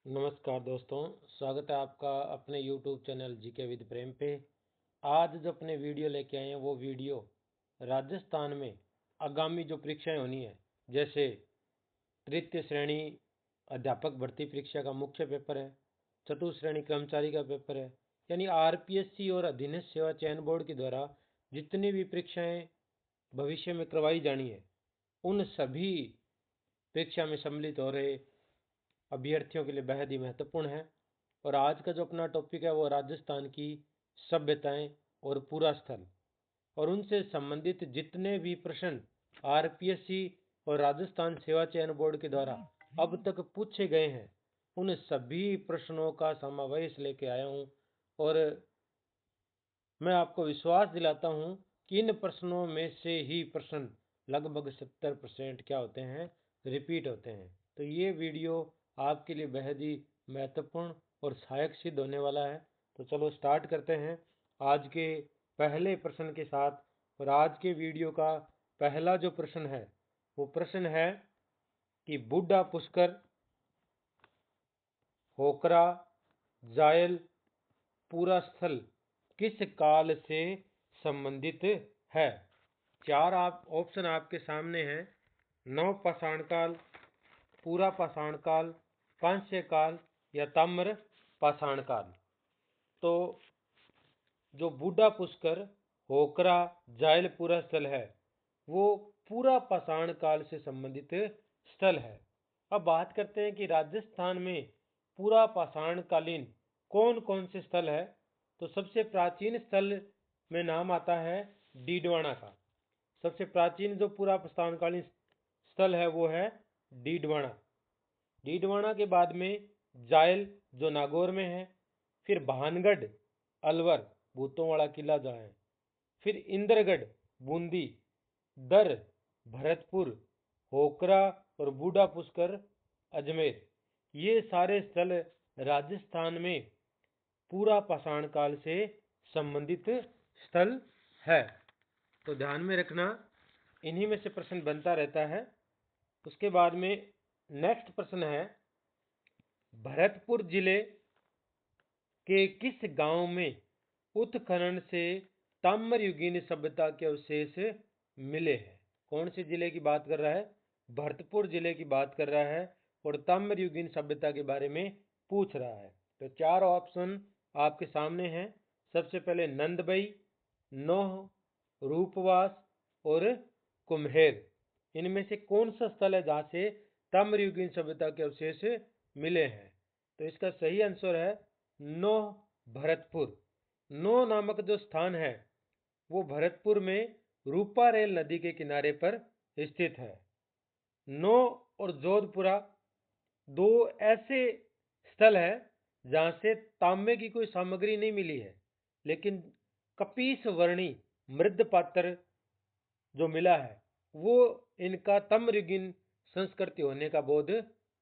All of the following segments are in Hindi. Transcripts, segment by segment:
नमस्कार दोस्तों, स्वागत है आपका अपने YouTube चैनल जीके विद प्रेम पे। आज जो अपने वीडियो लेके आए हैं वो वीडियो राजस्थान में आगामी जो परीक्षाएं होनी है, जैसे तृतीय श्रेणी अध्यापक भर्ती परीक्षा का मुख्य पेपर है, चतुर्थ श्रेणी कर्मचारी का पेपर है, यानी आरपीएससी और अधीनस्थ सेवा चयन बोर्ड के द्वारा जितनी भी परीक्षाएं भविष्य में करवाई जानी है, उन सभी परीक्षा में सम्मिलित हो रहे अभ्यर्थियों के लिए बेहद ही महत्वपूर्ण है। और आज का जो अपना टॉपिक है वो राजस्थान की सभ्यताएं और पूरा स्थल, और उनसे संबंधित जितने भी प्रश्न आरपीएससी और राजस्थान सेवा चयन बोर्ड के द्वारा अब तक पूछे गए हैं, उन सभी प्रश्नों का समावेश लेके आया हूँ। और मैं आपको विश्वास दिलाता हूँ कि इन प्रश्नों में से ही प्रश्न लगभग 70% क्या होते हैं, रिपीट होते हैं। तो ये वीडियो आपके लिए बेहद ही महत्वपूर्ण और सहायक सिद्ध होने वाला है। तो चलो स्टार्ट करते हैं आज के पहले प्रश्न के साथ। और आज के वीडियो का पहला जो प्रश्न है वो प्रश्न है कि बूढ़ा पुष्कर, होकरा, जायल, पूरा स्थल किस काल से संबंधित है। चार आप ऑप्शन आपके सामने हैं: नव पाषाण काल, पूरा पाषाण काल, कांस्य काल या ताम्र पाषाण काल। तो जो बूढ़ा पुष्कर, होकरा, जायल पूरा स्थल है वो पूरा पाषाण काल से संबंधित स्थल है। अब बात करते हैं कि राजस्थान में पूरा पाषाण कालीन कौन कौन से स्थल है। तो सबसे प्राचीन स्थल में नाम आता है डीडवाना का। सबसे प्राचीन जो पूरा पाषाणकालीन स्थल है वो है डीडवाना। डीडवाना के बाद में जायल जो नागौर में है, फिर भानगढ़ अलवर भूतों वाला किला जहाँ है, फिर इंद्रगढ़ बूंदी, दर भरतपुर, होकरा और बूढ़ा पुष्कर अजमेर। ये सारे स्थल राजस्थान में पूरा पाषाण काल से संबंधित स्थल है। तो ध्यान में रखना, इन्हीं में से प्रश्न बनता रहता है। उसके बाद में नेक्स्ट प्रश्न है, भरतपुर जिले के किस गांव में उत्खनन से ताम्रयुगीन सभ्यता के अवशेष मिले हैं। कौन से जिले की बात कर रहा है? भरतपुर जिले की बात कर रहा है और ताम्रयुगीन सभ्यता के बारे में पूछ रहा है। तो चार ऑप्शन आपके सामने हैं। सबसे पहले नंदबई, नोह, रूपवास और कुम्हेर। इनमें से कौन सा स्थल है जहां से ताम्रयुगीन सभ्यता के अवशेष मिले हैं? तो इसका सही आंसर है नोह, भरतपुर। नोह नामक जो स्थान है वो भरतपुर में रूपा रेल नदी के किनारे पर स्थित है। नोह और जोधपुरा दो ऐसे स्थल है जहां से तांबे की कोई सामग्री नहीं मिली है, लेकिन कपीस वर्णी मृद पात्र जो मिला है वो इनका ताम्रयुगीन संस्कृति होने का बोध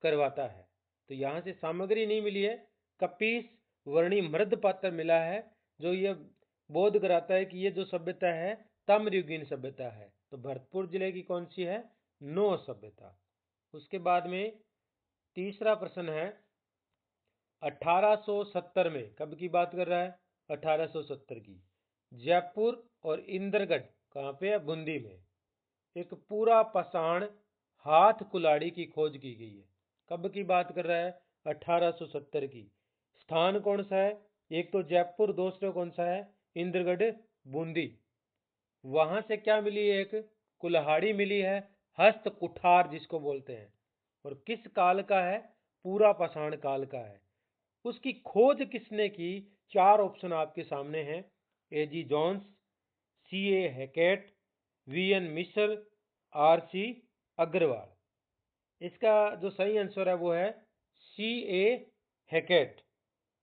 करवाता है। तो यहाँ से सामग्री नहीं मिली है, कपीस वर्णी मृद पात्र मिला है, जो ये बोध कराता है कि ये जो सभ्यता है ताम्रयुगीन सभ्यता है। तो भरतपुर जिले की कौन सी है? नोह सभ्यता। उसके बाद में तीसरा प्रश्न है, 1870 में, कब की बात कर रहा है? 1870 की। जयपुर और इंद्रगढ़ कहाँ पे है? बूंदी में एक पूरा पाषाण हाथ कुल्हाड़ी की खोज की गई है। कब की बात कर रहा है? 1870 की। स्थान कौन सा है? एक तो जयपुर, दूसरा कौन सा है? इंद्रगढ़ बूंदी। वहां से क्या मिली है? एक कुल्हाड़ी मिली है, हस्त कुठार जिसको बोलते हैं। और किस काल का है? पूरा पाषाण काल का है। उसकी खोज किसने की? चार ऑप्शन आपके सामने हैं: एजी जॉन्स, सीए हैकेट, वीएन मिश्र, आरसी अग्रवाल। इसका जो सही आंसर है वो है सीए हैकेट।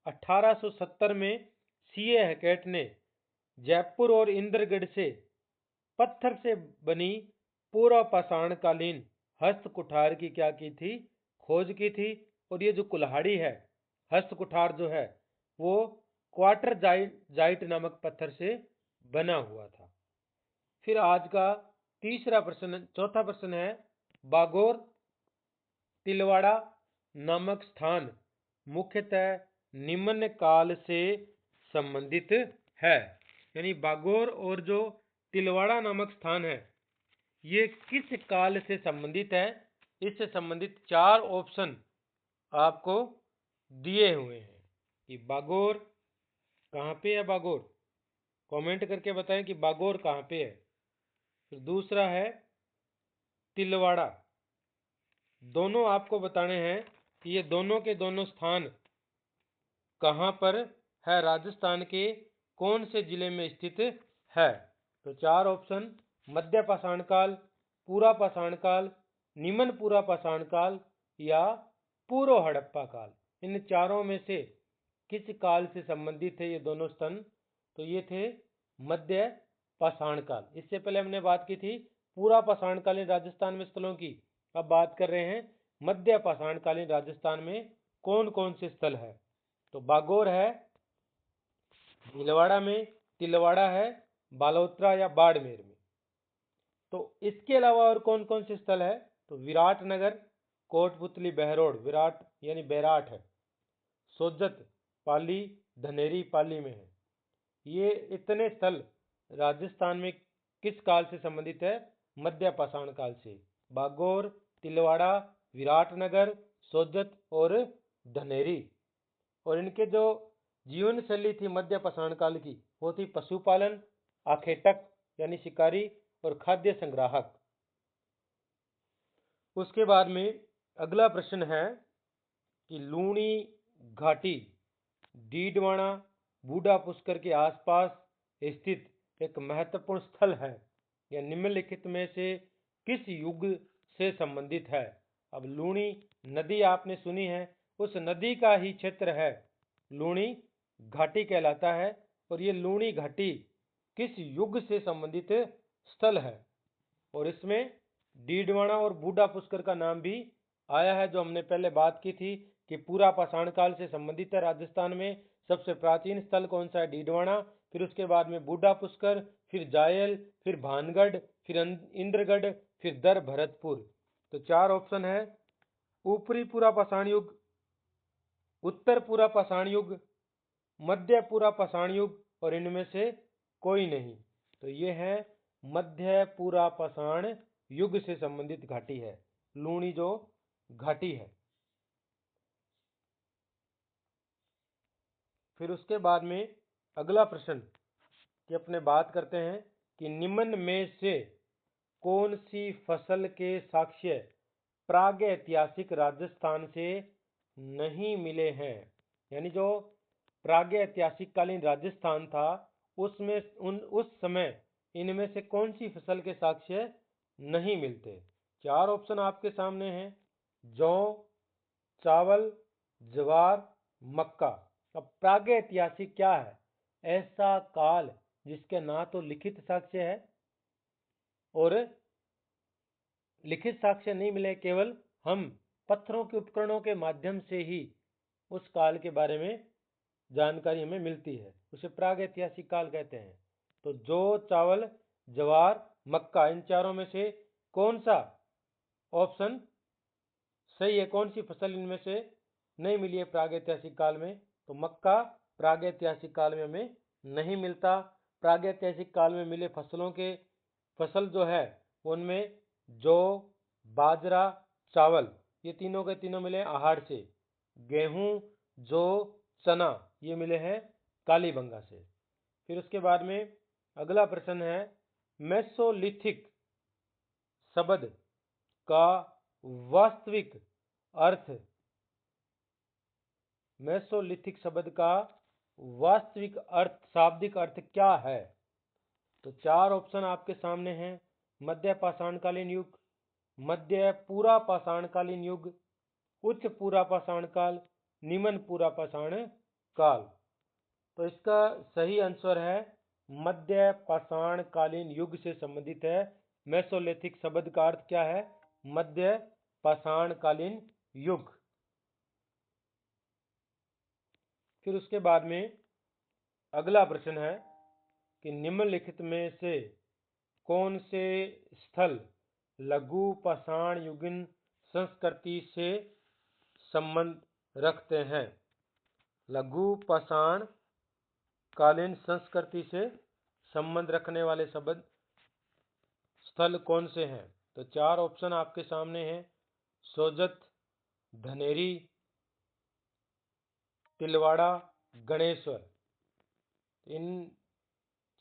1870 में सीए हैकेट ने जयपुर और इंद्रगढ़ से पत्थर से बनी पूरा पाषाणकालीन हस्त कुठार की क्या की थी? खोज की थी। और ये जो कुल्हाड़ी है, हस्त कुठार जो है, वो क्वार्टर जाइट नामक पत्थर से बना हुआ था। फिर आज का चौथा प्रश्न है, बागोर तिलवाड़ा नामक स्थान मुख्यतः निम्न काल से संबंधित है। यानी बागोर और जो तिलवाड़ा नामक स्थान है ये किस काल से संबंधित है, इससे संबंधित 4 ऑप्शन आपको दिए हुए हैं कि बागोर कहाँ पे है। बागोर कमेंट करके बताएं कि बागोर कहाँ पे है। फिर दूसरा है तिलवाड़ा, दोनों आपको बताने हैं कि ये दोनों के दोनों स्थान कहाँ पर है, राजस्थान के कौन से जिले में स्थित है। तो 4 ऑप्शन मध्य पाषाण काल, पूरा पाषाण काल, निम्न पूरा पाषाण काल या पूर्व हड़प्पा काल। इन चारों में से किस काल से संबंधित है ये दोनों स्थान। तो ये थे मध्य पाषाण काल। इससे पहले हमने बात की थी पूरा पाषाणकालीन राजस्थान में स्थलों की, अब बात कर रहे हैं मध्य पाषाणकालीन राजस्थान में कौन कौन से स्थल है। तो बागोर है भीलवाड़ा में, तिलवाड़ा है बालोतरा या बाड़मेर में। तो इसके अलावा और कौन कौन से स्थल है, तो विराटनगर, कोटपुतली, बहरोड, विराट यानी बैराठ है, सोजत, पाली, धनेरी पाली में है। ये इतने स्थल राजस्थान में किस काल से संबंधित है, मध्य पाषाण काल से। बागोर, तिलवाड़ा, विराटनगर, सोजत और धनेरी। और इनके जो जीवन शैली थी मध्य पाषाण काल की वो थी पशुपालन, आखेटक यानी शिकारी और खाद्य संग्राहक। उसके बाद में अगला प्रश्न है कि लूणी घाटी डीडवाना बूढ़ा पुष्कर के आसपास स्थित एक महत्वपूर्ण स्थल है, यह निम्नलिखित में से किस युग से संबंधित है। अब लूणी नदी आपने सुनी है, उस नदी का ही क्षेत्र है लूणी घाटी कहलाता है। और ये लूणी घाटी किस युग से संबंधित स्थल है, और इसमें डीडवाना और बूढ़ा पुष्कर का नाम भी आया है, जो हमने पहले बात की थी कि पूरा पाषाण काल से संबंधित है। राजस्थान में सबसे प्राचीन स्थल कौन सा है, डीडवाना, फिर उसके बाद में बूढ़ा पुष्कर, फिर जायल, फिर भानगढ़, फिर इंद्रगढ़, फिर दर भरतपुर। तो 4 ऑप्शन है ऊपरी पूरा पाषाण युग, उत्तर पूरा पाषाण युग, मध्य पूरा पाषाण युग और इनमें से कोई नहीं। तो ये है मध्य पूरा पाषाण युग से संबंधित घाटी है, लूणी जो घाटी है। फिर उसके बाद में अगला प्रश्न कि अपने बात करते हैं कि निम्न में से कौन सी फसल के साक्ष्य प्रागैतिहासिक राजस्थान से नहीं मिले हैं। यानी जो प्रागैतिहासिक कालीन राजस्थान था उसमें उस समय इनमें से कौन सी फसल के साक्ष्य नहीं मिलते। 4 ऑप्शन आपके सामने हैं, जौ, चावल, ज्वार, मक्का। अब प्रागैतिहासिक क्या है, ऐसा काल जिसके ना तो लिखित साक्ष्य है और लिखित साक्ष्य नहीं मिले, केवल हम पत्थरों के उपकरणों के माध्यम से ही उस काल के बारे में जानकारी हमें मिलती है, उसे प्रागैतिहासिक काल कहते हैं। तो जौ, चावल, ज्वार, मक्का, इन चारों में से कौन सा ऑप्शन सही है, कौन सी फसल इनमें से नहीं मिली है प्रागैतिहासिक काल में। तो मक्का प्रागैतिहासिक काल में हमें नहीं मिलता। प्रागैतिहासिक काल में मिले फसल जो है उनमें जौ, बाजरा, चावल, ये तीनों के तीनों मिले आहार से। गेहूं, जौ, चना ये मिले हैं कालीबंगा से। फिर उसके बाद में अगला प्रश्न है मेसोलिथिक शब्द का वास्तविक अर्थ, मेसोलिथिक शब्द का वास्तविक अर्थ, शाब्दिक अर्थ क्या है। तो 4 ऑप्शन आपके सामने हैं, मध्य पाषाणकालीन युग, मध्य पूरा पाषाणकालीन युग, उच्च पूरा पाषाण काल, निम्न पूरा पाषाण काल। तो इसका सही आंसर है मध्य पाषाणकालीन युग से संबंधित है। मेसोलिथिक शब्द का अर्थ क्या है, मध्य पाषाणकालीन युग। फिर उसके बाद में अगला प्रश्न है कि निम्नलिखित में से कौन से स्थल लघु पाषाण युगीन संस्कृति से संबंध रखते हैं। लघु पाषाण कालीन संस्कृति से संबंध रखने वाले शब्द स्थल कौन से हैं? तो 4 ऑप्शन आपके सामने हैं। सोजत, धनेरी, तिलवाड़ा, गणेश्वर। इन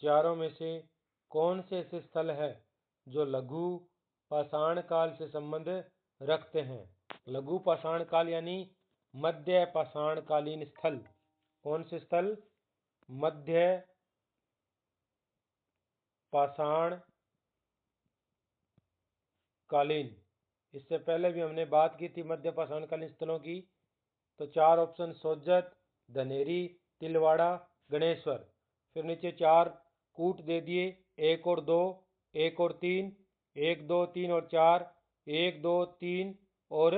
चारों में से कौन से ऐसे स्थल है जो लघु पाषाण काल से संबंध रखते हैं? लघु पाषाण काल यानी मध्य पाषाण कालीन स्थल। कौन से स्थल? मध्य पाषाण कालीन। इससे पहले भी हमने बात की थी मध्य पाषाण कालीन स्थलों की। तो 4 ऑप्शन सोजत, धनेरी, तिलवाड़ा, गणेश्वर। फिर नीचे 4 कूट दे दिए, 1 और 2, 1 और 3, 1 2 3 और 4, 1 2 3 और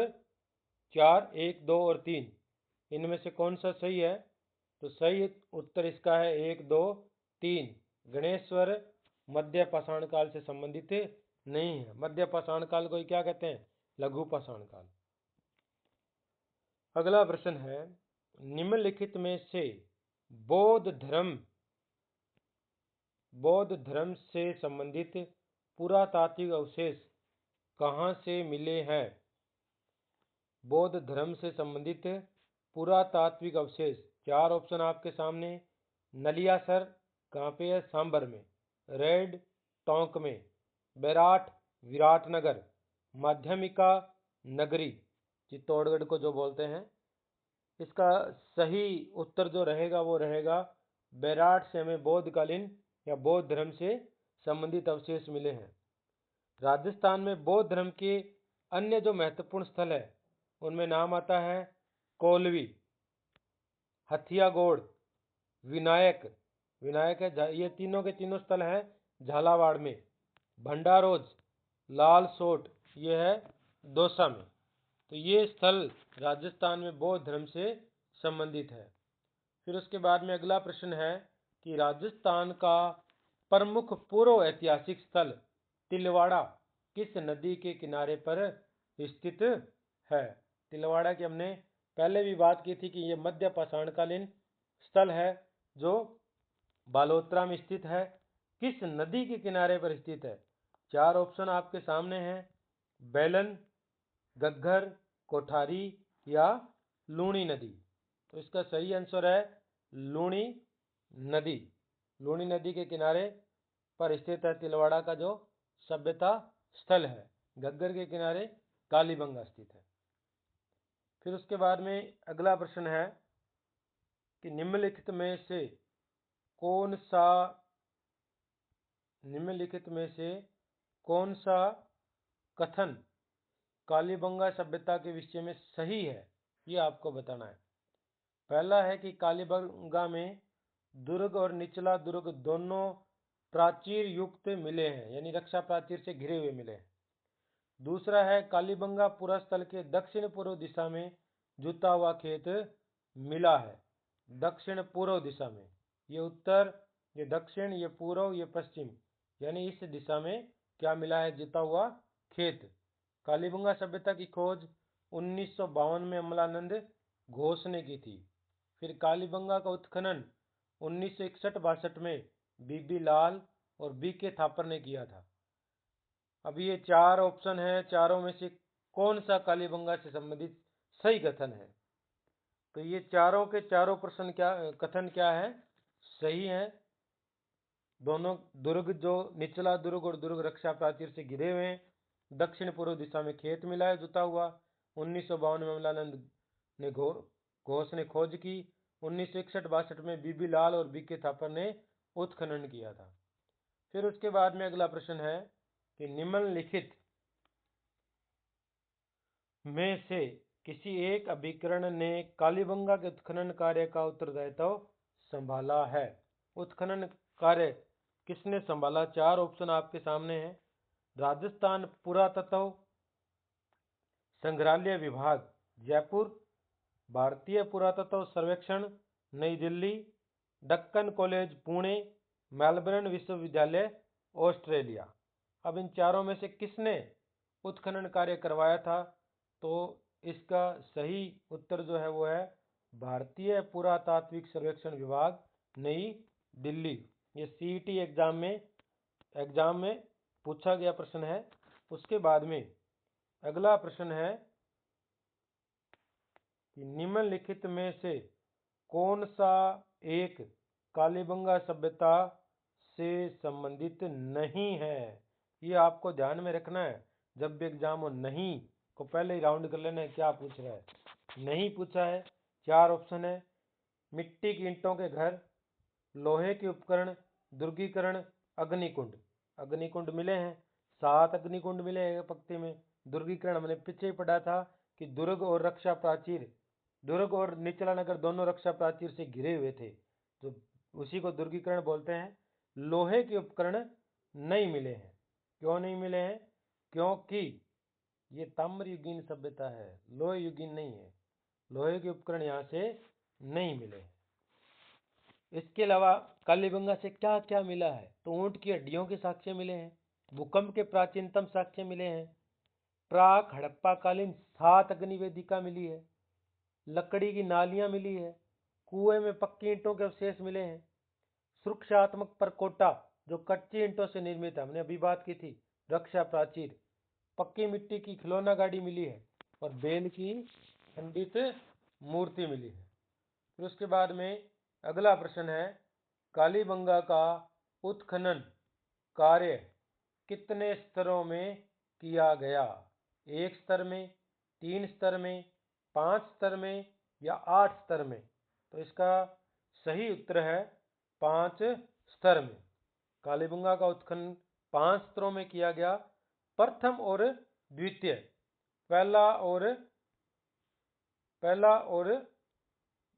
4, 1 2 और 3। इनमें से कौन सा सही है? तो सही उत्तर इसका है 1 2 3। गणेश्वर मध्य पाषाण काल से संबंधित नहीं है। मध्य पाषाण काल को क्या कहते हैं? लघु पाषाण काल। अगला प्रश्न है, निम्नलिखित में से बौद्ध धर्म से संबंधित पुरातात्विक अवशेष कहाँ से मिले हैं? बौद्ध धर्म से संबंधित पुरातात्विक अवशेष। 4 ऑप्शन आपके सामने। नलियासर कहाँ पे है? सांबर में। रेड टोंक में। बैराट विराटनगर। माध्यमिका नगरी चित्तौड़गढ़ को जो बोलते हैं। इसका सही उत्तर जो रहेगा वो रहेगा बैराट से हमें बौद्धकालीन या बौद्ध धर्म से संबंधित अवशेष मिले हैं। राजस्थान में बौद्ध धर्म के अन्य जो महत्वपूर्ण स्थल है उनमें नाम आता है कोलवी, हथियागोड़, विनायक है, ये तीनों के तीनों स्थल हैं झालावाड़ में। भंडारोज, लाल सोट ये है दौसा में। तो ये स्थल राजस्थान में बौद्ध धर्म से संबंधित है। फिर उसके बाद में अगला प्रश्न है कि राजस्थान का प्रमुख पूर्व ऐतिहासिक स्थल तिलवाड़ा किस नदी के किनारे पर स्थित है? तिलवाड़ा की हमने पहले भी बात की थी कि यह मध्य पाषाणकालीन स्थल है जो बालोतरा में स्थित है। किस नदी के किनारे पर स्थित है? 4 ऑप्शन आपके सामने हैं। बेलन, घग्गर, कोठारी या लूणी नदी। तो इसका सही आंसर है लूणी नदी। लूणी नदी के किनारे पर स्थित है तिलवाड़ा का जो सभ्यता स्थल है। घग्गर के किनारे कालीबंगा स्थित है। फिर उसके बाद में अगला प्रश्न है कि निम्नलिखित में से कौन सा कथन कालीबंगा सभ्यता के विषय में सही है? ये आपको बताना है। पहला है कि कालीबंगा में दुर्ग और निचला दुर्ग दोनों प्राचीर युक्त मिले हैं, यानी रक्षा प्राचीर से घिरे हुए मिले हैं। दूसरा है कालीबंगा पुरा स्थल के दक्षिण पूर्व दिशा में जुता हुआ खेत मिला है। दक्षिण पूर्व दिशा में, ये उत्तर, ये दक्षिण, ये पूर्व, ये पश्चिम, यानी इस दिशा में क्या मिला है? जुता हुआ खेत। कालीबंगा सभ्यता की खोज 1952 में अमलानंद घोष ने की थी। फिर कालीबंगा का उत्खनन 1961-62 में बीबी लाल और बीके थापर ने किया था। अब ये 4 ऑप्शन हैं, चारों में से कौन सा कालीबंगा से संबंधित सही कथन है? तो ये चारों के चारों प्रश्न कथन क्या है? सही है। दोनों दुर्ग, जो निचला दुर्ग और दुर्ग रक्षा प्राचीर से घिरे हुए हैं। दक्षिण पूर्व दिशा में खेत मिला है जुता हुआ। 1952 में अमलानंद ने घोष ने खोज की। 1961-62 में बीबी लाल और बीके थापर ने उत्खनन किया था। फिर उसके बाद में अगला प्रश्न है कि निम्नलिखित में से किसी एक अभिकरण ने कालीबंगा के उत्खनन कार्य का उत्तरदायित्व संभाला है? उत्खनन कार्य किसने संभाला? 4 ऑप्शन आपके सामने हैं। राजस्थान पुरातत्व संग्रहालय विभाग जयपुर, भारतीय पुरातत्व सर्वेक्षण नई दिल्ली, दक्कन कॉलेज पुणे, मेलबर्न विश्वविद्यालय ऑस्ट्रेलिया। अब इन चारों में से किसने उत्खनन कार्य करवाया था? तो इसका सही उत्तर जो है वो है भारतीय पुरातात्विक सर्वेक्षण विभाग, नई दिल्ली। ये सीईटी एग्जाम में पूछा गया प्रश्न है। उसके बाद में अगला प्रश्न है कि निम्नलिखित में से कौन सा एक कालीबंगा सभ्यता से संबंधित नहीं है। ये आपको ध्यान में रखना है जब भी एग्जाम हो। नहीं को पहले ही राउंड कर लेना है, क्या पूछ रहा है। नहीं पूछा है, 4 ऑप्शन है। मिट्टी की ईंटों के घर, लोहे के उपकरण, दुर्गीकरण, अग्निकुंड। अग्निकुंड मिले हैं, 7 अग्निकुंड मिले हैं पंक्ति में। दुर्गीकरण हमने पीछे ही पढ़ा था कि दुर्ग और रक्षा प्राचीर, दुर्ग और निचला नगर दोनों रक्षा प्राचीर से घिरे हुए थे, तो उसी को दुर्गीकरण बोलते हैं। लोहे के उपकरण नहीं मिले हैं। क्यों नहीं मिले हैं? क्योंकि ये ताम्रयुगीन सभ्यता है, लोह युगीन नहीं है। लोहे के उपकरण यहाँ से नहीं मिले। इसके अलावा कालीबंगा से क्या क्या मिला है? तो ऊंट की हड्डियों के साक्ष्य मिले हैं, भूकंप के प्राचीनतम साक्ष्य मिले हैं, प्राक हड़प्पा कालीन 7 अग्निवेदिका मिली है, लकड़ी की नालियां मिली है, कुएं में पक्की ईंटों के अवशेष मिले हैं, सुरक्षात्मक परकोटा जो कच्ची ईंटों से निर्मित है, हमने अभी बात की थी, रक्षा प्राचीर, पक्की मिट्टी की खिलौना गाड़ी मिली है, और बेल की खंडित मूर्ति मिली है। फिर उसके बाद में अगला प्रश्न है, कालीबंगा का उत्खनन कार्य कितने स्तरों में किया गया? 1 स्तर में, 3 स्तर में, 5 स्तर में या 8 स्तर में? तो इसका सही उत्तर है 5 स्तर में। कालीबंगा का उत्खनन 5 स्तरों में किया गया। प्रथम और द्वितीय, पहला और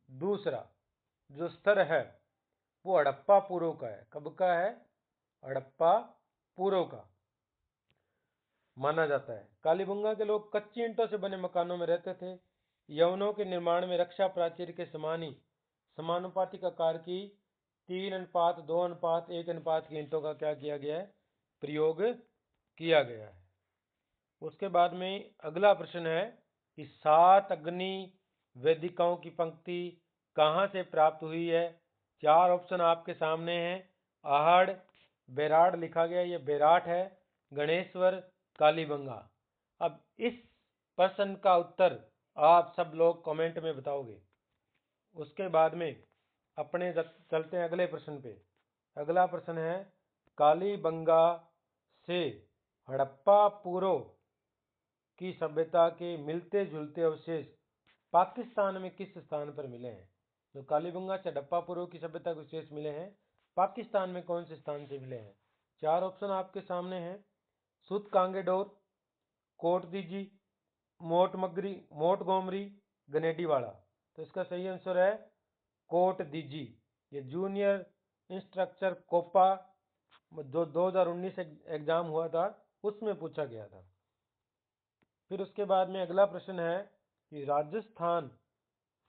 दूसरा जो स्तर है वो हड़प्पा पूर्व का है। कब का है? हड़प्पा पूर्व का माना जाता है। कालीबंगा के लोग कच्ची ईंटों से बने मकानों में रहते थे। यवनों के निर्माण में रक्षा प्राचीर के समान ही समानुपातिक आकार की 3:2:1 की ईंटों का क्या किया गया है? प्रयोग किया गया है। उसके बाद में अगला प्रश्न है कि 7 अग्नि वेदिकाओं की पंक्ति कहाँ से प्राप्त हुई है? 4 ऑप्शन आपके सामने हैं। आहड़, बेराड़ लिखा गया, ये बेराट है, गणेश्वर, कालीबंगा। अब इस प्रश्न का उत्तर आप सब लोग कमेंट में बताओगे। उसके बाद में अपने चलते हैं अगले प्रश्न पे। अगला प्रश्न है, कालीबंगा से हड़प्पा पूर्व की सभ्यता के मिलते जुलते अवशेष पाकिस्तान में किस स्थान पर मिले हैं? जो कालीबंगा से हड़प्पा पूर्व की सभ्यता के अवशेष मिले हैं, पाकिस्तान में कौन से स्थान से मिले हैं? 4 ऑप्शन आपके सामने हैं। सुत कांगेडोर, कोट दीजी, मोट गोमरी, गनेडीवाड़ा। तो इसका सही आंसर है कोट दीजी। ये जूनियर इंस्ट्रक्चर कोपा जो 2019 एग्जाम हुआ था उसमें पूछा गया था। फिर उसके बाद में अगला प्रश्न है कि राजस्थान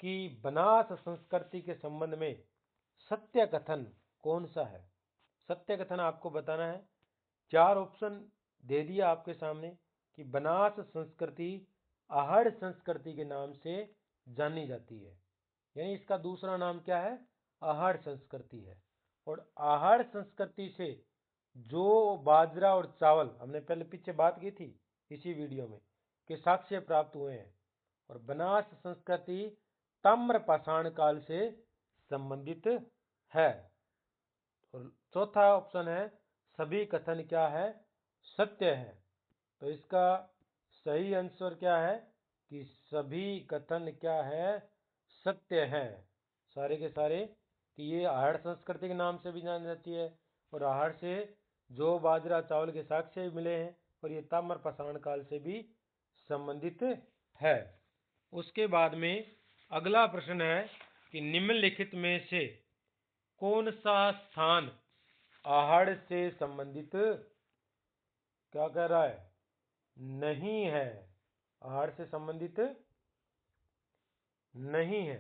की बनास संस्कृति के संबंध में सत्य कथन कौन सा है? सत्य कथन आपको बताना है। 4 ऑप्शन दे दिया आपके सामने कि बनास संस्कृति आहड़ संस्कृति के नाम से जानी जाती है, यानी इसका दूसरा नाम क्या है? आहड़ संस्कृति है। और आहड़ संस्कृति से जो बाजरा और चावल, हमने पहले पीछे बात की थी इसी वीडियो में, के साक्ष्य प्राप्त हुए हैं। और बनास संस्कृति ताम्र पाषाण काल से संबंधित है। और चौथा ऑप्शन है सभी कथन क्या है? सत्य है। तो इसका सही आंसर क्या है कि सभी कथन क्या है? सत्य है। सारे के सारे कि ये आहड़ संस्कृति के नाम से भी जानी जाती है, और आहड़ से जो बाजरा चावल के साक्ष्य मिले हैं, और ये ताम्र पाषाण काल से भी संबंधित है। उसके बाद में अगला प्रश्न है कि निम्नलिखित में से कौन सा स्थान आहड़ से संबंधित क्या कह रहा है? नहीं है। आहड़ से संबंधित नहीं है।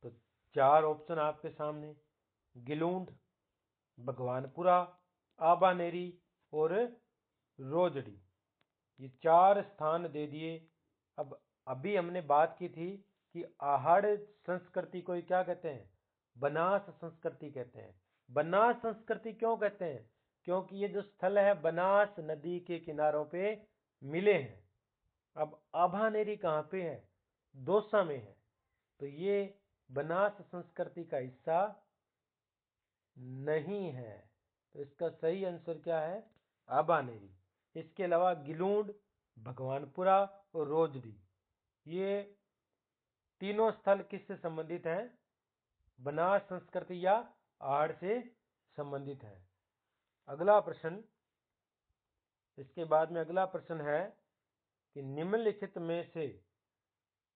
तो 4 ऑप्शन आपके सामने, गिलूंड, भगवानपुरा, आबानेरी और रोजड़ी। ये 4 स्थान दे दिए। अब अभी हमने बात की थी कि आहड़ संस्कृति को क्या कहते हैं, बनास संस्कृति कहते हैं। बनास संस्कृति क्यों कहते हैं, क्योंकि ये जो स्थल है बनास नदी के किनारों पे मिले हैं। अब आभानेरी कहाँ पे है, दौसा में है, तो ये बनास संस्कृति का हिस्सा नहीं है। तो इसका सही आंसर क्या है, आभानेरी। इसके अलावा गिलूंड, भगवानपुरा और रोजड़ी, ये तीनों स्थल किससे संबंधित हैं, बनास संस्कृति या आहड़ से संबंधित है। अगला प्रश्न, इसके बाद में अगला प्रश्न है कि निम्नलिखित में से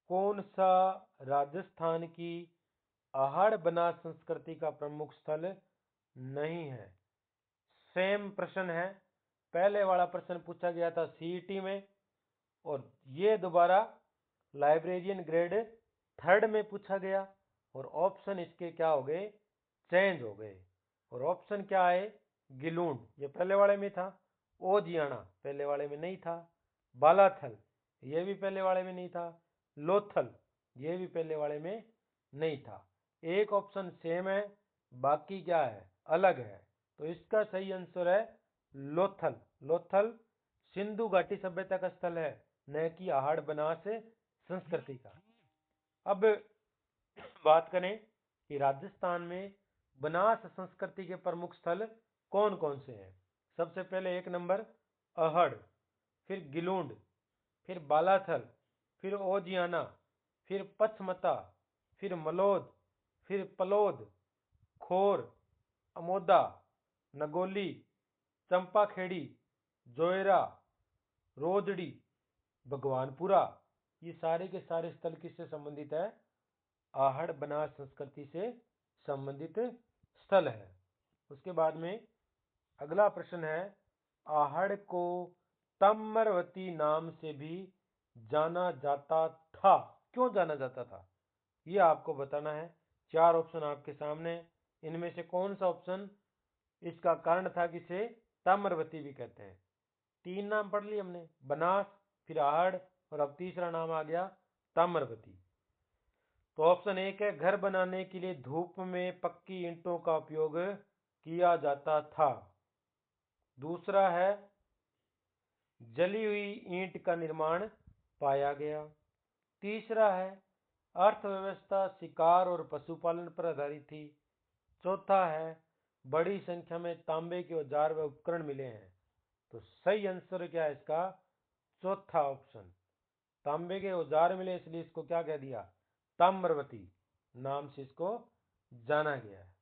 कौन सा राजस्थान की आहड़ बनास संस्कृति का प्रमुख स्थल नहीं है। सेम प्रश्न है, पहले वाला प्रश्न पूछा गया था सीईटी में, और ये दोबारा लाइब्रेरियन ग्रेड 3 में पूछा गया, और ऑप्शन इसके क्या हो गए, चेंज हो गए। और ऑप्शन क्या है, गिलूंड ये पहले वाले में था, ओजियाना पहले वाले में नहीं था, बालाथल ये भी पहले वाले में नहीं था, लोथल ये भी पहले वाले में नहीं था। एक ऑप्शन सेम है, बाकी क्या है, अलग है। तो इसका सही आंसर है लोथल। लोथल सिंधु घाटी सभ्यता का स्थल है, न कि आहड़ बनास संस्कृति का। अब बात करें कि राजस्थान में बनास संस्कृति के प्रमुख स्थल कौन कौन से हैं। सबसे पहले एक नंबर अहड़, फिर गिलूंड, फिर बालाथल, फिर ओजियाना, फिर पचमता, फिर मलोद, फिर पलोद, खोर, अमोदा, नगोली, चंपाखेड़ी, जोयरा, रोजड़ी, भगवानपुरा। ये सारे के सारे स्थल किससे संबंधित है, आहड़ बनास संस्कृति से संबंधित स्थल है। उसके बाद में अगला प्रश्न है, आहड़ को तम्रवती नाम से भी जाना जाता था, क्यों जाना जाता था, ये आपको बताना है। 4 ऑप्शन आपके सामने, इनमें से कौन सा ऑप्शन इसका कारण था कि इसे ताम्रवती भी कहते हैं। 3 नाम पढ़ लिए हमने, बनास, फिर आहड़, और अब तीसरा नाम आ गया ताम्रवती। तो ऑप्शन 1 है, घर बनाने के लिए धूप में पक्की ईंटों का उपयोग किया जाता था। दूसरा है, जली हुई ईंट का निर्माण पाया गया। तीसरा है, अर्थव्यवस्था शिकार और पशुपालन पर आधारित थी। चौथा है, बड़ी संख्या में तांबे के औजार व उपकरण मिले हैं। तो सही आंसर क्या है इसका, चौथा ऑप्शन, तांबे के औजार मिले इसलिए इसको क्या कह दिया, ताम्रवती नाम से इसको जाना गया है।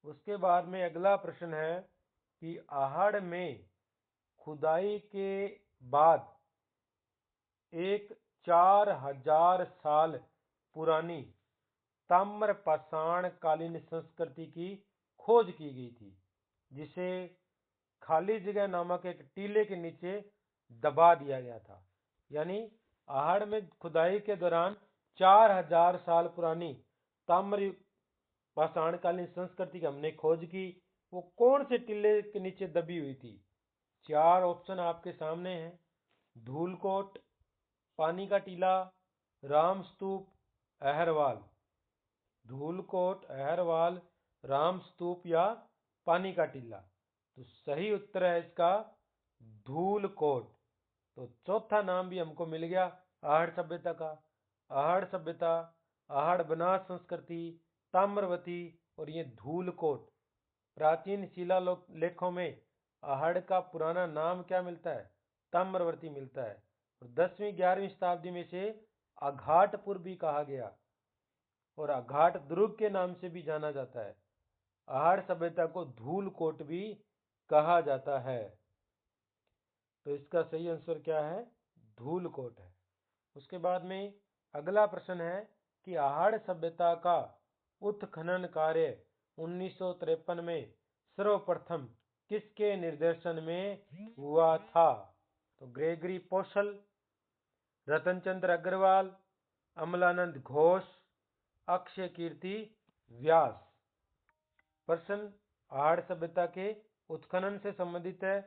उसके बाद में अगला प्रश्न है कि आहड़ में खुदाई के बाद एक 4000 साल पुरानी ताम्र पाषाण कालीन संस्कृति की खोज की गई थी, जिसे खाली जगह नामक एक टीले के नीचे दबा दिया गया था। यानी आहड़ में खुदाई के दौरान 4000 साल पुरानी ताम्र पाषाणकालीन संस्कृति की हमने खोज की। वो कौन से टीले के नीचे दबी हुई थी। 4 ऑप्शन आपके सामने हैं, धूलकोट, पानी का टीला, रामस्तूप, अहरवाल। धूलकोट, अहरवाल, रामस्तूप या पानी का टीला। तो सही उत्तर है इसका धूलकोट। तो चौथा नाम भी हमको मिल गया आहड़ सभ्यता का। आहड़ सभ्यता, आहड़ बनास संस्कृति, ताम्रवती और ये धूलकोट। प्राचीन शिलालेखों में आहड़ का पुराना नाम क्या मिलता है, ताम्रवती मिलता है। और 10वीं 11वीं शताब्दी में से अघाटपुर भी कहा गया, और अघाट दुर्ग के नाम से भी जाना जाता है। आहड़ सभ्यता को धूलकोट भी कहा जाता है। तो इसका सही आंसर क्या है, धूलकोट है। उसके बाद में अगला प्रश्न है कि आहड़ सभ्यता का उत्खनन कार्य 1953 में सर्वप्रथम किसके निर्देशन में हुआ था। तो ग्रेगरी पोशल, रतनचंद्र अग्रवाल, अमलानंद घोष, अक्षय कीर्ति व्यास। प्रश्न आहड़ सभ्यता के उत्खनन से संबंधित है।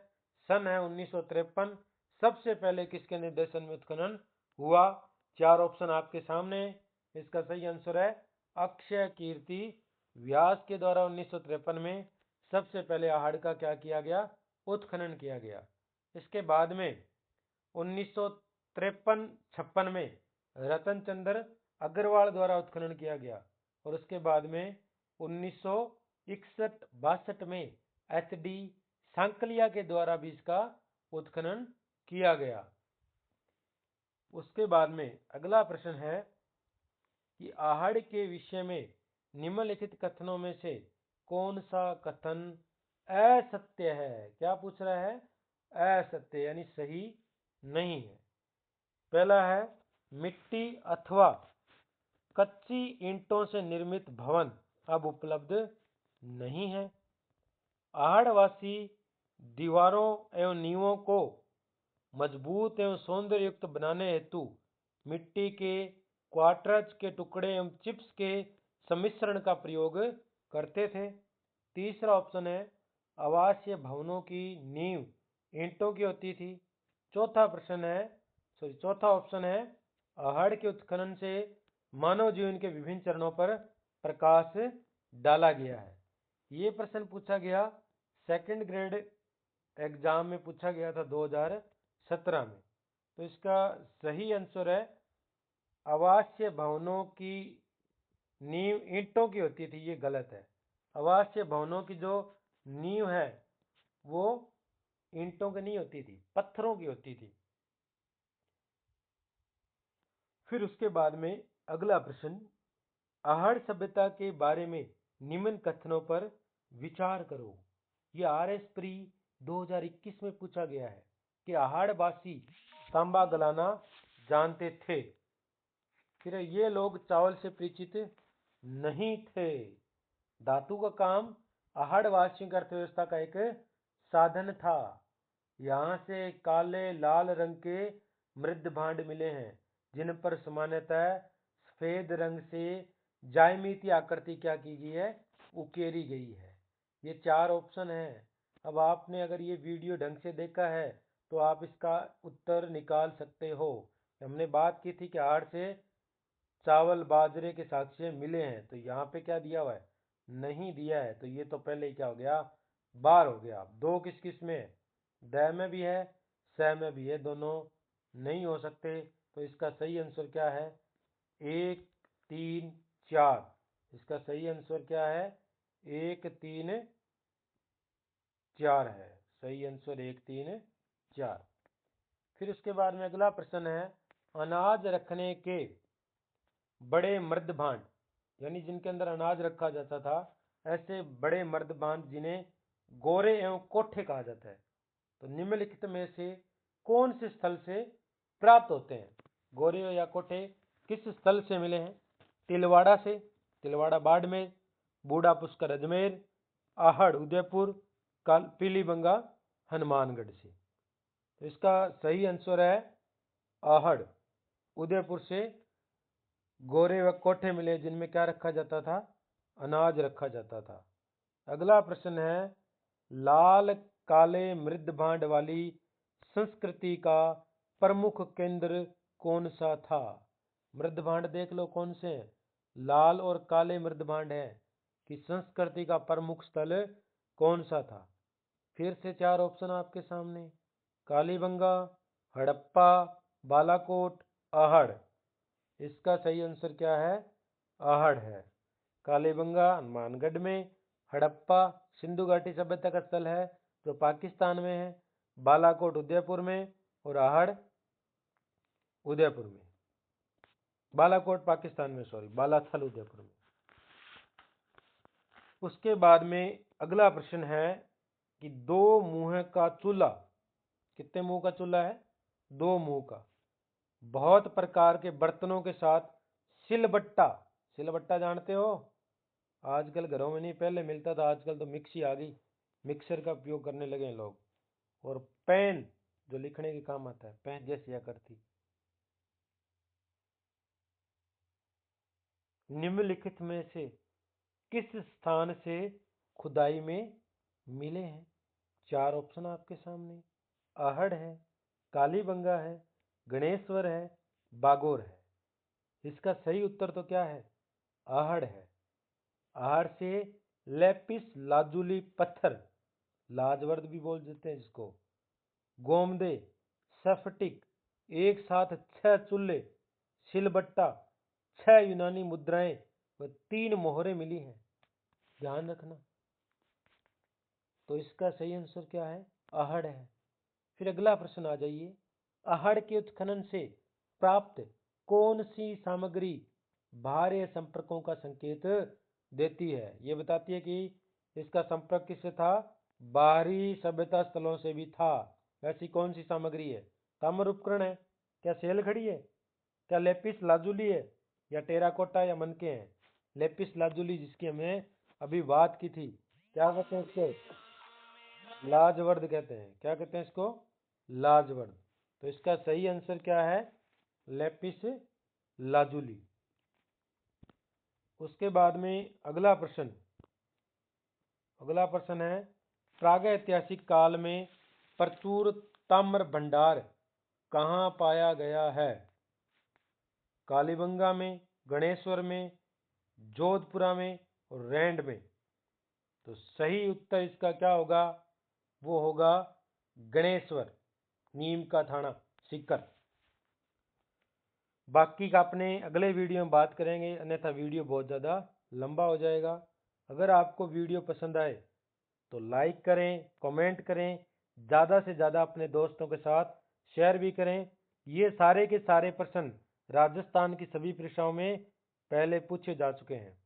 सन है 1953। सबसे पहले किसके निर्देशन में उत्खनन हुआ। 4 ऑप्शन आपके सामने। इसका सही आंसर है अक्षय कीर्ति। व्यास के द्वारा 1953 में सबसे पहले आहड़ का क्या किया गया, उत्खनन किया गया। इसके बाद में 1953-56 में रतनचंद्र अग्रवाल द्वारा उत्खनन किया गया और उसके बाद में 1961-62 में एच.डी. सांकलिया के द्वारा भी इसका उत्खनन किया गया। उसके बाद में अगला प्रश्न है कि आहड़ के विषय में निम्नलिखित कथनों में से कौन सा कथन असत्य है। क्या पूछ रहा है, असत्य यानी सही नहीं है। पहला है मिट्टी अथवा कच्ची ईंटों से निर्मित भवन अब उपलब्ध नहीं है। आहड़वासी दीवारों एवं नींवों को मजबूत एवं सौंदर्य युक्त बनाने हेतु मिट्टी के क्वार्टज के टुकड़े एवं चिप्स के सम्मिश्रण का प्रयोग करते थे। तीसरा ऑप्शन है आवासीय भवनों की नींव ईंटों की होती थी। चौथा ऑप्शन है आहड़ के उत्खनन से मानव जीवन के विभिन्न चरणों पर प्रकाश डाला गया है। ये प्रश्न पूछा गया सेकंड ग्रेड एग्जाम में, पूछा गया था 2017 में। तो इसका सही आंसर है आवासीय भवनों की नींव ईंटों की होती थी। ये गलत है। आवासीय भवनों की जो नींव है वो ईंटों की नहीं होती थी, पत्थरों की होती थी। फिर उसके बाद में अगला प्रश्न, आहड़ सभ्यता के बारे में निम्न कथनों पर विचार करो। यह आरएस प्री 2021 में पूछा गया है कि आहड़वासी तांबा गलाना जानते थे। फिर ये लोग चावल से परिचित नहीं थे। धातु का काम आहड़वासियों की अर्थव्यवस्था का एक साधन था। यहाँ से काले लाल रंग के मृद भांड मिले हैं जिन पर सामान्यतः सफेद रंग से ज्यामितीय आकृति क्या की गई है, उकेरी गई है। ये 4 ऑप्शन है। अब आपने अगर ये वीडियो ढंग से देखा है तो आप इसका उत्तर निकाल सकते हो। हमने बात की थी कि आहड़ से चावल बाजरे के साक्ष्य मिले हैं, तो यहाँ पे क्या दिया हुआ है, नहीं दिया है। तो ये तो पहले ही क्या हो गया, बार हो गया। 2 किस किस में, द में भी है, स में भी है, दोनों नहीं हो सकते। तो इसका सही आंसर क्या है, 1 3 4। इसका सही आंसर क्या है, 1 3 4 है। सही आंसर 1 3 4। फिर उसके बाद में अगला प्रश्न है, अनाज रखने के बड़े मर्द भांड यानी जिनके अंदर अनाज रखा जाता था, ऐसे बड़े मर्द भांड जिन्हें गोरे एवं कोठे कहा जाता है, तो निम्नलिखित में से कौन से स्थल से प्राप्त होते हैं। गोरे या कोठे किस स्थल से मिले हैं, तिलवाड़ा से, तिलवाड़ा बाड़मेर, बूढ़ा पुष्कर अजमेर, आहड़ उदयपुर, पीलीबंगा हनुमानगढ़ से। तो इसका सही आंसर है आहड़ उदयपुर से गोरे व कोठे मिले जिनमें क्या रखा जाता था, अनाज रखा जाता था। अगला प्रश्न है, लाल काले मृद भांड वाली संस्कृति का प्रमुख केंद्र कौन सा था। मृद भांड देख लो कौन से हैं, लाल और काले मृद भांड है कि संस्कृति का प्रमुख स्थल कौन सा था। फिर से 4 ऑप्शन आपके सामने, कालीबंगा, हड़प्पा, बालाकोट, आहड़। इसका सही आंसर क्या है, आहड़ है। कालीबंगा हनुमानगढ़ में, हड़प्पा सिंधु घाटी सभ्यता का स्थल है जो पाकिस्तान में है, बालाकोट उदयपुर में और आहड़ उदयपुर में, बालाकोट पाकिस्तान में, सॉरी बालाथल उदयपुर में। उसके बाद में अगला प्रश्न है कि 2 मुंह का चूल्हा, कितने मुंह का चूल्हा है, 2 मुंह का, बहुत प्रकार के बर्तनों के साथ सिलबट्टा, सिलबट्टा जानते हो, आजकल घरों में नहीं पहले मिलता था, आजकल तो मिक्सी आ गई, मिक्सर का उपयोग करने लगे हैं लोग, और पेन जो लिखने के काम आता है, पेन जैसी आकृति। निम्नलिखित में से किस स्थान से खुदाई में मिले हैं। 4 ऑप्शन आपके सामने, आहड़ है, कालीबंगा है, गणेश्वर है, बागोर है। इसका सही उत्तर तो क्या है? आहड़ है। आहड़ से लेपिस लाजुली पत्थर, लाजवर्द भी बोल देते हैं जिसको, गोमदे, स्फटिक, एक साथ 6 चूल्हे, सिलबट्टा, 6 यूनानी मुद्राएं व 3 मोहरें मिली हैं। ध्यान रखना। तो इसका सही आंसर क्या है? आहड़ है। फिर अगला प्रश्न आ जाइए। आहड़ के उत्खनन से प्राप्त कौन सी सामग्री बाह्य संपर्कों का संकेत देती है? ये बताती है कि इसका संपर्क किससे था? बाहरी सभ्यता स्थलों से भी था। ऐसी कौन सी सामग्री है? ताम्र उपकरण है? क्या सेल खड़ी है? क्या लेपिस लाजुली है? या टेराकोटा या मनके हैं? लेपिस लाजुली, जिसकी हमने अभी बात की थी, क्या कहते हैं इसको? लाजवर्द कहते हैं। क्या कहते हैं इसको? लाजवर्द। तो इसका सही आंसर क्या है? Lapis lazuli. उसके बाद में अगला प्रश्न है, प्रागैतिहासिक काल में प्रचुर ताम्र भंडार कहाँ पाया गया है? कालीबंगा में, गणेश्वर में, जोधपुरा में और रैंड में। तो सही उत्तर इसका क्या होगा? वो होगा गणेश्वर, नीम का थाना, सीकर। बाकी का अपने अगले वीडियो में बात करेंगे, अन्यथा वीडियो बहुत ज़्यादा लंबा हो जाएगा। अगर आपको वीडियो पसंद आए तो लाइक करें, कमेंट करें, ज़्यादा से ज़्यादा अपने दोस्तों के साथ शेयर भी करें। ये सारे के सारे प्रश्न राजस्थान की सभी परीक्षाओं में पहले पूछे जा चुके हैं।